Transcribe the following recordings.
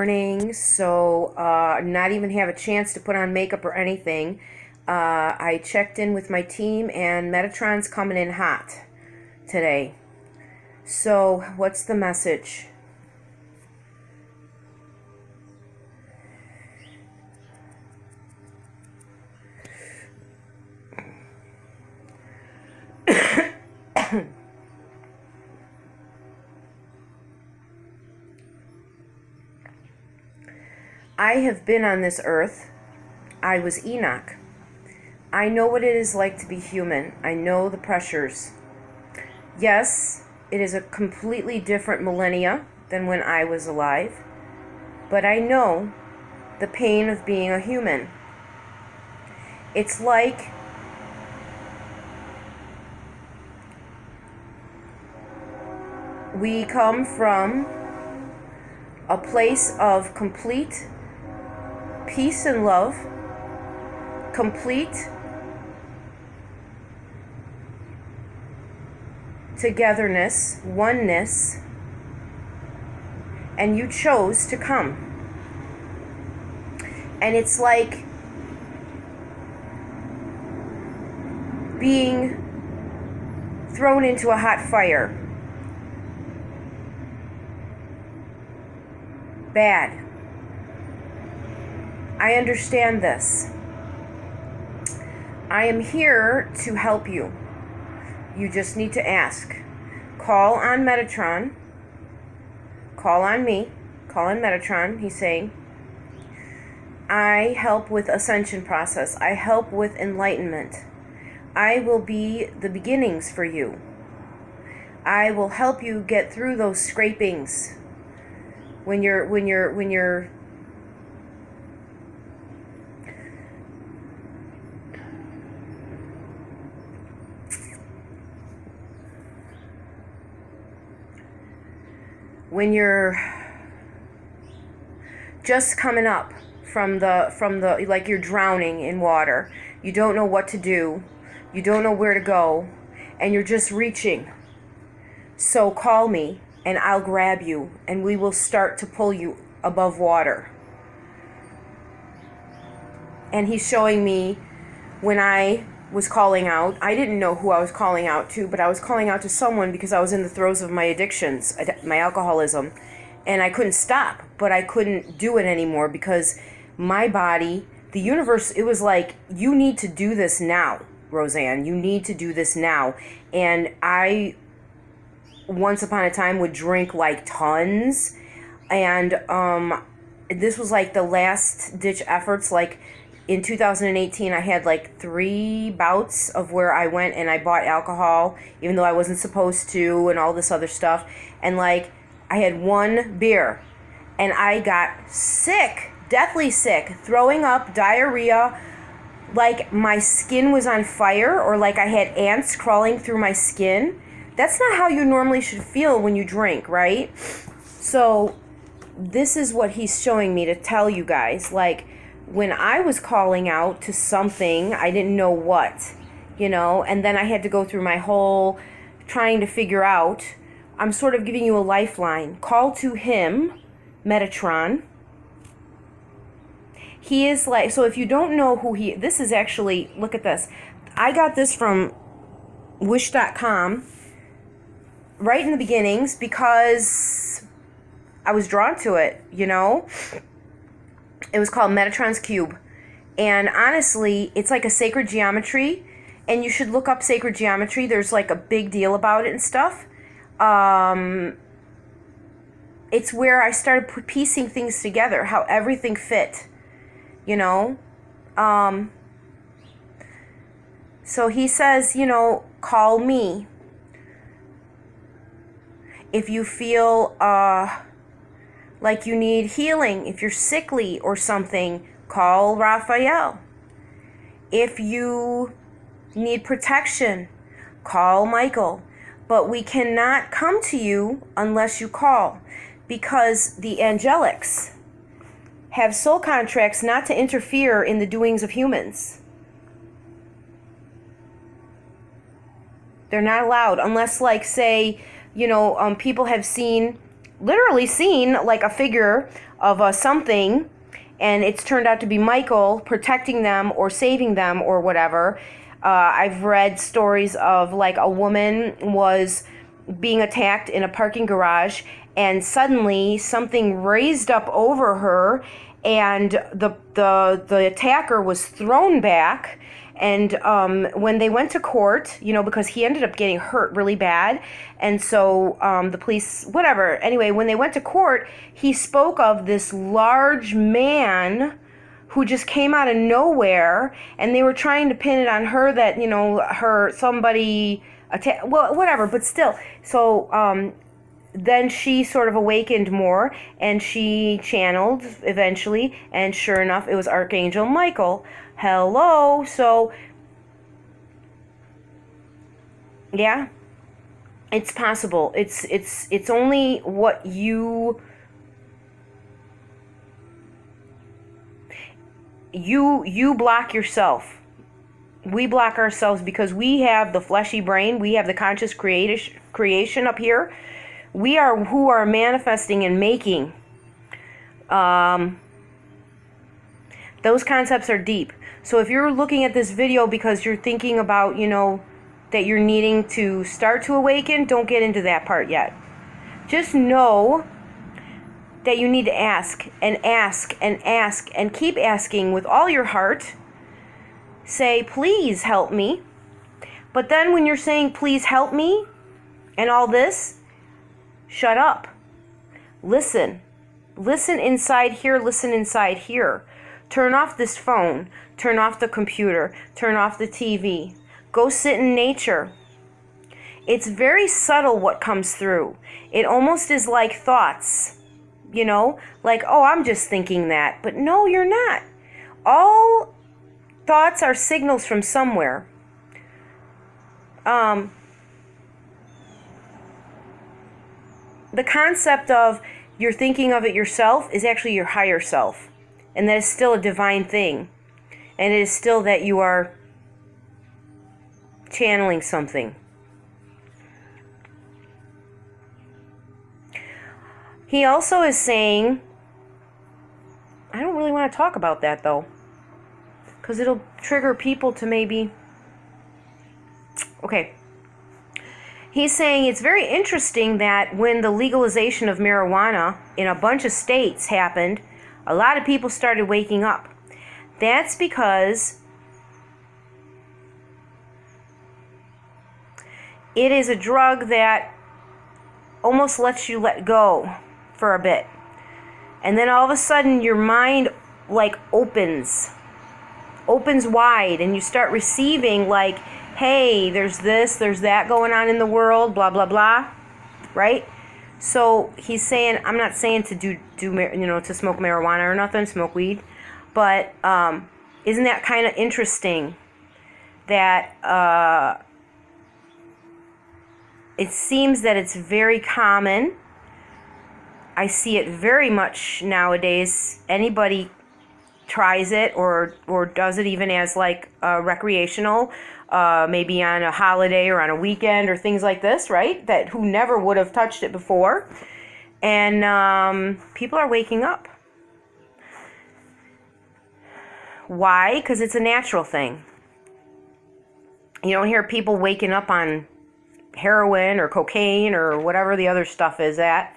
Morning, so not even have a chance to put on makeup or anything. I checked in with my team and Metatron's coming in hot today. So what's the message? I have been on this earth. I was Enoch. I know what it is like to be human. I know the pressures. Yes, it is a completely different millennia than when I was alive, but I know the pain of being a human. It's like we come from a place of complete peace and love, complete togetherness, oneness, and you chose to come. And it's like being thrown into a hot fire. Bad. I understand this. I am here to help you. You just need to ask. Call on Metatron. Call on me. Call on Metatron, he's saying. I help with ascension process. I help with enlightenment. I will be the beginnings for you. I will help you get through those scrapings when you're just coming up from the like you're drowning in water. You don't know what to do. You don't know where to go, and you're just reaching. So call me and I'll grab you and we will start to pull you above water. And he's showing me when I was calling out. I didn't know who I was calling out to, but I was calling out to someone because I was in the throes of my addictions, my alcoholism, and I couldn't stop, but I couldn't do it anymore because my body, the universe, it was like, you need to do this now, Roseanne. You need to do this now. And I, once upon a time, would drink like tons, and this was like the last ditch efforts. Like in 2018, I had like 3 bouts of where I went and I bought alcohol, even though I wasn't supposed to, and all this other stuff. And like, I had 1 beer, and I got sick, deathly sick, throwing up, diarrhea, like my skin was on fire, or like I had ants crawling through my skin. That's not how you normally should feel when you drink, right? So this is what he's showing me to tell you guys. Like, when I was calling out to something, I didn't know what, and then I had to go through my whole trying to figure out. I'm sort of giving you a lifeline. Call to him, Metatron. He is like, so if you don't know who this is actually, look at this. I got this from wish.com right in the beginnings because I was drawn to it, It was called Metatron's Cube. And honestly, it's like a sacred geometry, and you should look up sacred geometry. There's like a big deal about it and stuff. It's where I started piecing things together, how everything fit, So he says, call me. If you feel like you need healing, if you're sickly or something, call Raphael. If you need protection, call Michael. But we cannot come to you unless you call, because the angelics have soul contracts not to interfere in the doings of humans. They're not allowed unless, like, say, people have literally seen like a figure of something, and it's turned out to be Michael protecting them or saving them or whatever. I've read stories of like a woman was being attacked in a parking garage, and suddenly something raised up over her, and the attacker was thrown back. And when they went to court, because he ended up getting hurt really bad, and so the police, whatever. Anyway, when they went to court, he spoke of this large man who just came out of nowhere, and they were trying to pin it on her that, somebody attacked, well, whatever, but still. So then she sort of awakened more, and she channeled eventually, and sure enough, it was Archangel Michael. Hello. So, yeah, it's possible. It's only what you block yourself. We block ourselves because we have the fleshy brain. We have the conscious creation up here. We are who are manifesting and making. Those concepts are deep. So if you're looking at this video because you're thinking about, that you're needing to start to awaken, don't get into that part yet. Just know that you need to ask and ask and ask and keep asking with all your heart. Say, please help me. But then when you're saying, please help me, and all this, shut up. Listen. Listen inside here. Listen inside here. Turn off this phone. Turn off the computer. Turn off the TV. Go sit in nature. It's very subtle what comes through. It almost is like thoughts. Like, oh, I'm just thinking that. But no, you're not. All thoughts are signals from somewhere. The concept of you're thinking of it yourself is actually your higher self. And that is still a divine thing. And it is still that you are channeling something. He also is saying, I don't really want to talk about that though, because it'll trigger people to maybe, okay. He's saying it's very interesting that when the legalization of marijuana in a bunch of states happened, a lot of people started waking up. That's because it is a drug that almost lets you let go for a bit. And then all of a sudden your mind like opens wide, and you start receiving like, hey, there's this, there's that going on in the world, blah, blah, blah, right? So he's saying, I'm not saying to to smoke marijuana or nothing, smoke weed, but isn't that kind of interesting that it seems that it's very common. I see it very much nowadays. Anybody tries it or does it even as like recreational, maybe on a holiday or on a weekend or things like this, right? That who never would have touched it before. And people are waking up. Why? Because it's a natural thing. You don't hear people waking up on heroin or cocaine or whatever the other stuff is at.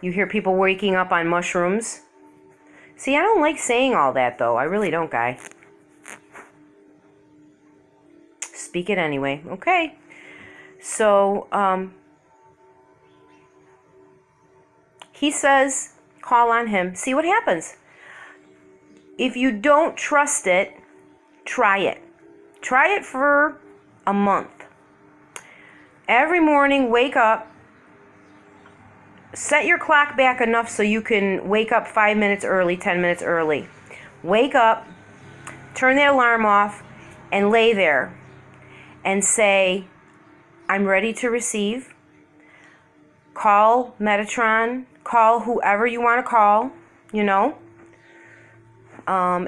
You hear people waking up on mushrooms. See, I don't like saying all that though. I really don't, guy. Speak it anyway. Okay. So, he says, call on him. See what happens. If you don't trust it, try it. Try it for a month. Every morning, wake up. Set your clock back enough so you can wake up 5 minutes early, 10 minutes early. Wake up, turn the alarm off, and lay there and say, I'm ready to receive. Call Metatron. Call whoever you want to call,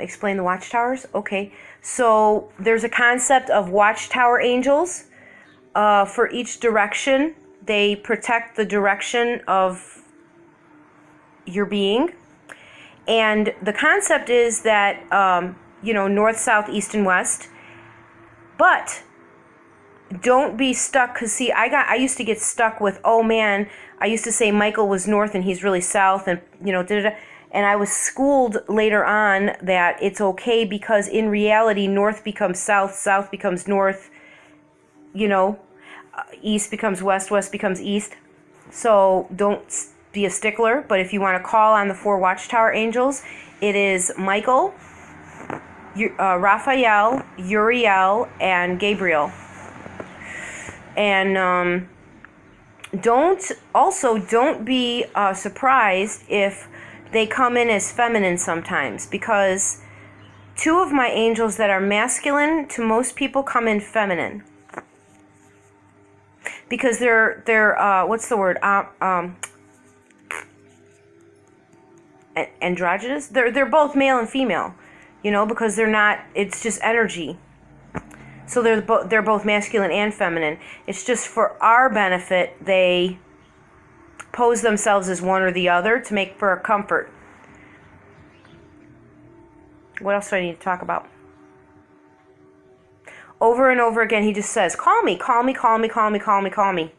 Explain the watchtowers. Okay. So there's a concept of watchtower angels. For each direction, they protect the direction of your being. And the concept is that, north, south, east, and west. But don't be stuck, because see, I used to get stuck with, oh man, I used to say Michael was north and he's really south, and and I was schooled later on that it's okay, because in reality, north becomes south, south becomes north, east becomes west, west becomes east. So don't be a stickler, but if you want to call on the 4 Watchtower angels, it is Michael, Raphael, Uriel, and Gabriel. And don't be surprised if they come in as feminine sometimes, because 2 of my angels that are masculine to most people come in feminine, because they're what's the word, androgynous. They're both male and female, because they're not. It's just energy. So they're both masculine and feminine. It's just for our benefit they pose themselves as one or the other to make for a comfort. What else do I need to talk about? Over and over again he just says, call me, call me, call me, call me, call me, call me.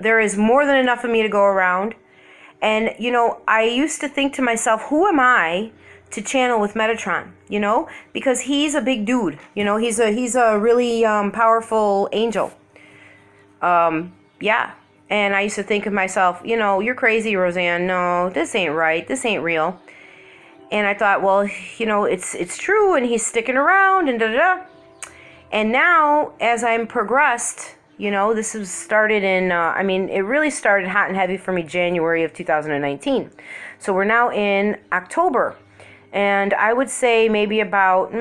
There is more than enough of me to go around. And I used to think to myself, who am I to channel with Metatron, because he's a big dude, he's a really powerful angel. Yeah. And I used to think of myself, you're crazy, Roseanne. No, this ain't right. This ain't real. And I thought, well, it's true, and he's sticking around, and da-da-da. And now, as I'm progressed, this was started in, it really started hot and heavy for me January of 2019. So we're now in October. And I would say maybe about,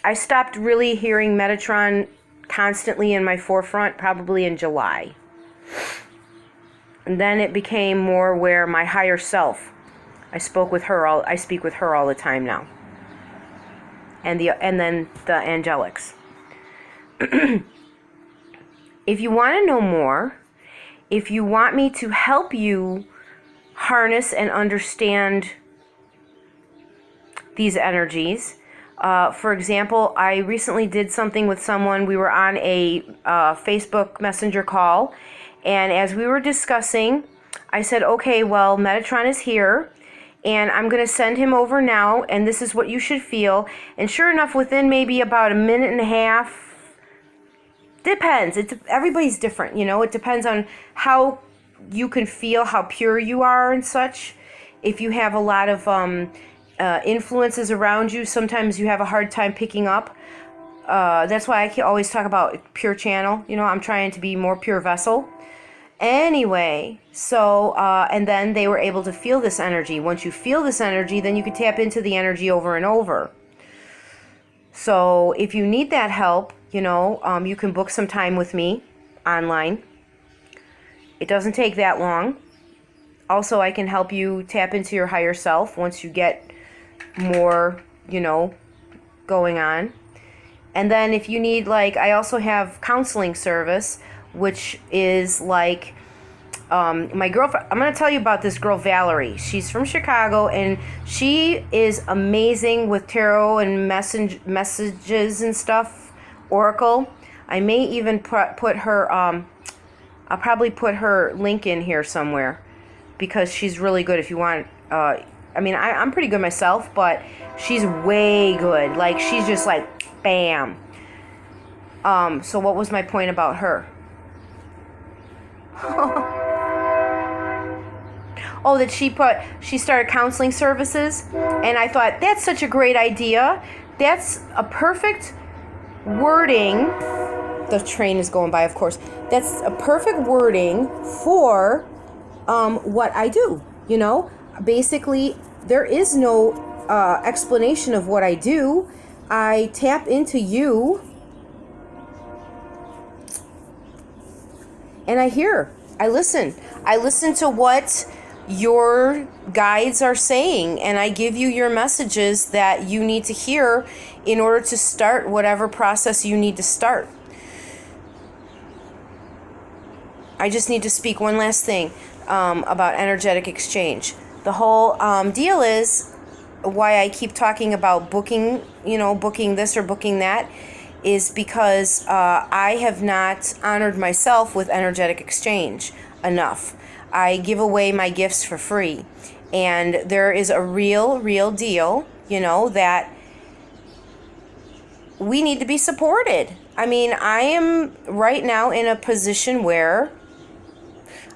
I stopped really hearing Metatron constantly in my forefront probably in July. And then it became more where my higher self, I speak with her all the time now. And then the angelics. If you want to know more, if you want me to help you harness and understand these energies, for example, I recently did something with someone. We were on a Facebook Messenger call, and as we were discussing, I said, okay, well, Metatron is here, and I'm going to send him over now, and this is what you should feel. And sure enough, within maybe about a minute and a half, depends. Everybody's different, It depends on how you can feel, how pure you are and such. If you have a lot of influences around you, sometimes you have a hard time picking up. That's why I always talk about pure channel. I'm trying to be more pure vessel. Anyway, so, and then they were able to feel this energy. Once you feel this energy, then you can tap into the energy over and over. So if you need that help, you can book some time with me online. It doesn't take that long. Also, I can help you tap into your higher self once you get more, going on. And then if you need, I also have counseling service, which is my girlfriend. I'm going to tell you about this girl, Valerie. She's from Chicago, and she is amazing with tarot and messages and stuff, oracle. I may even put her, I'll probably put her link in here somewhere, because she's really good if you want. I'm pretty good myself, but she's way good. She's just bam. So what was my point about her? Oh, that she started counseling services, and I thought, that's such a great idea. That's a perfect wording. The train is going by, of course. That's a perfect wording for what I do. Basically, there is no explanation of what I do. I tap into you, and I listen to what your guides are saying, and I give you your messages that you need to hear in order to start whatever process you need to start. I just need to speak one last thing. about energetic exchange. The whole deal is why I keep talking about booking, booking this or booking that, is because I have not honored myself with energetic exchange enough. I give away my gifts for free. And there is a real deal, that we need to be supported. I mean, I am right now in a position where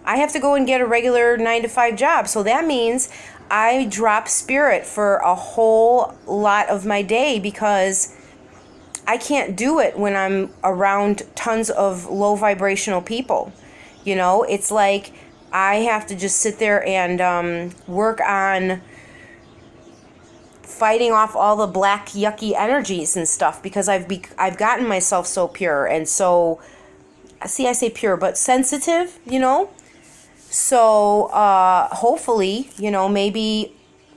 I have to go and get a regular 9-to-5 job. So that means I drop spirit for a whole lot of my day because I can't do it when I'm around tons of low vibrational people. It's like I have to just sit there and work on fighting off all the black yucky energies and stuff because I've gotten myself so pure and so, see, I say pure, but sensitive, So hopefully, maybe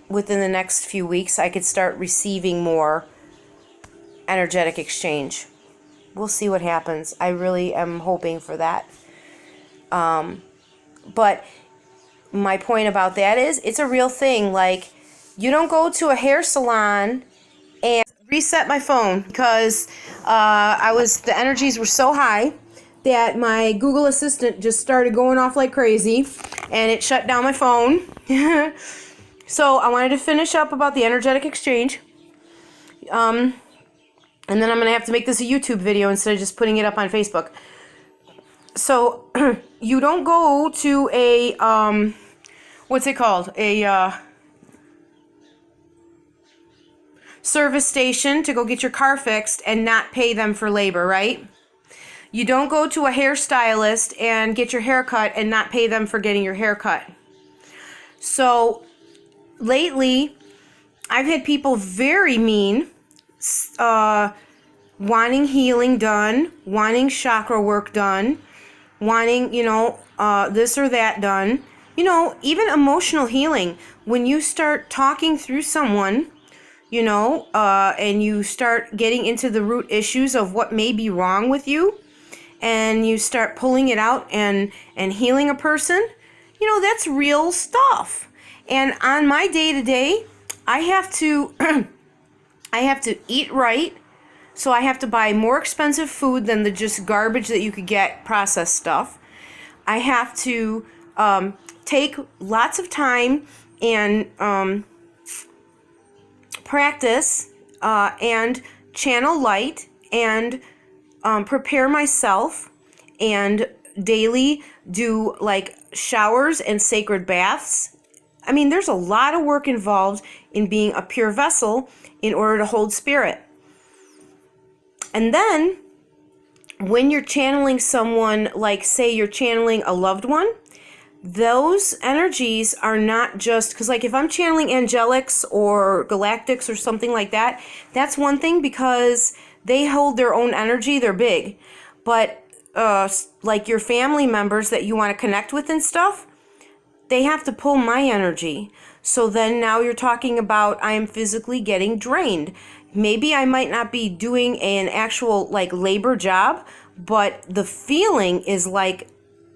within the next few weeks I could start receiving more energetic exchange. We'll see what happens. I really am hoping for that. But my point about that is it's a real thing. Like, you don't go to a hair salon and reset my phone because the energies were so high that my Google Assistant just started going off like crazy and it shut down my phone. So I wanted to finish up about the energetic exchange. And then I'm going to have to make this a YouTube video instead of just putting it up on Facebook. So you don't go to a, what's it called? A service station to go get your car fixed and not pay them for labor, right? You don't go to a hairstylist and get your hair cut and not pay them for getting your hair cut. So lately, I've had people very mean, wanting healing done, wanting chakra work done, wanting, this or that done. Even emotional healing. When you start talking through someone, and you start getting into the root issues of what may be wrong with you, and you start pulling it out and healing a person, that's real stuff. And on my day-to-day, I have to eat right. So I have to buy more expensive food than the just garbage that you could get, processed stuff. I have to take lots of time and practice and channel light and prepare myself and daily do like showers and sacred baths. I mean, there's a lot of work involved in being a pure vessel in order to hold spirit. And then when you're channeling someone, like say you're channeling a loved one, those energies are not just, because like if I'm channeling angelics or galactics or something like that, that's one thing because they hold their own energy, they're big. But like your family members that you want to connect with and stuff, they have to pull my energy. So then now you're talking about I am physically getting drained. Maybe I might not be doing an actual like labor job, but the feeling is like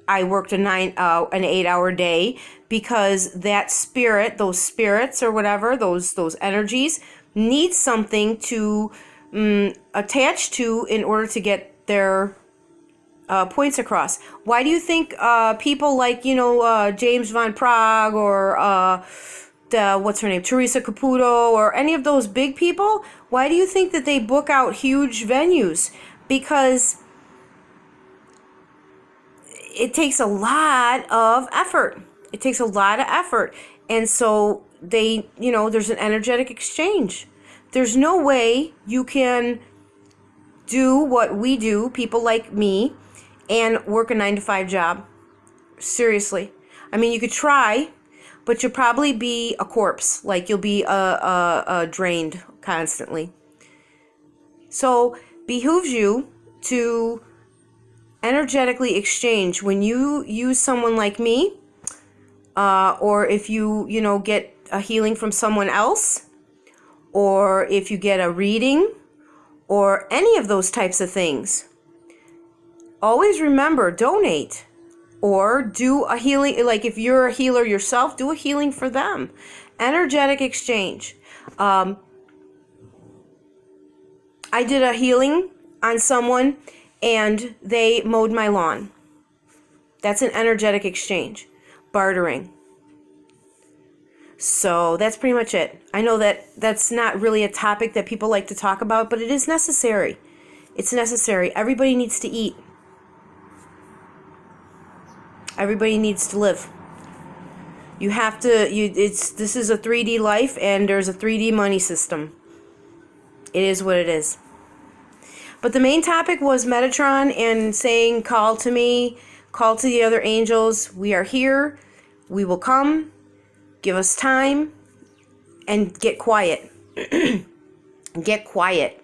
I worked an 8-hour day because that spirit, those spirits or whatever, those energies need something to attach to in order to get their points across. Why do you think people like, James Van Praagh or what's her name, Teresa Caputo or any of those big people, why do you think that they book out huge venues? Because it takes a lot of effort. It takes a lot of effort. And so they, there's an energetic exchange. There's no way you can do what we do, people like me, and work a 9-to-5 job. Seriously. I mean, you could try, but you'll probably be a corpse. Like you'll be drained constantly. So behooves you to energetically exchange when you use someone like me, or if you get a healing from someone else, or if you get a reading, or any of those types of things. Always remember, donate. Or do a healing, like if you're a healer yourself, do a healing for them. Energetic exchange. I did a healing on someone and they mowed my lawn. That's an energetic exchange. Bartering. So that's pretty much it. I know that that's not really a topic that people like to talk about, but it is necessary. It's necessary. Everybody needs to eat. Everybody needs to live. You have to, this is a 3D life and there's a 3D money system. It is what it is. But the main topic was Metatron and saying, call to me, call to the other angels. We are here. We will come. Give us time. And get quiet. Get quiet.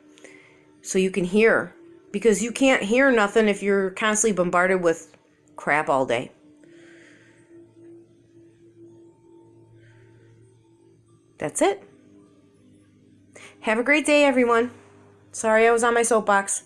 So you can hear. Because you can't hear nothing if you're constantly bombarded with crap all day. That's it. Have a great day, everyone. Sorry I was on my soapbox.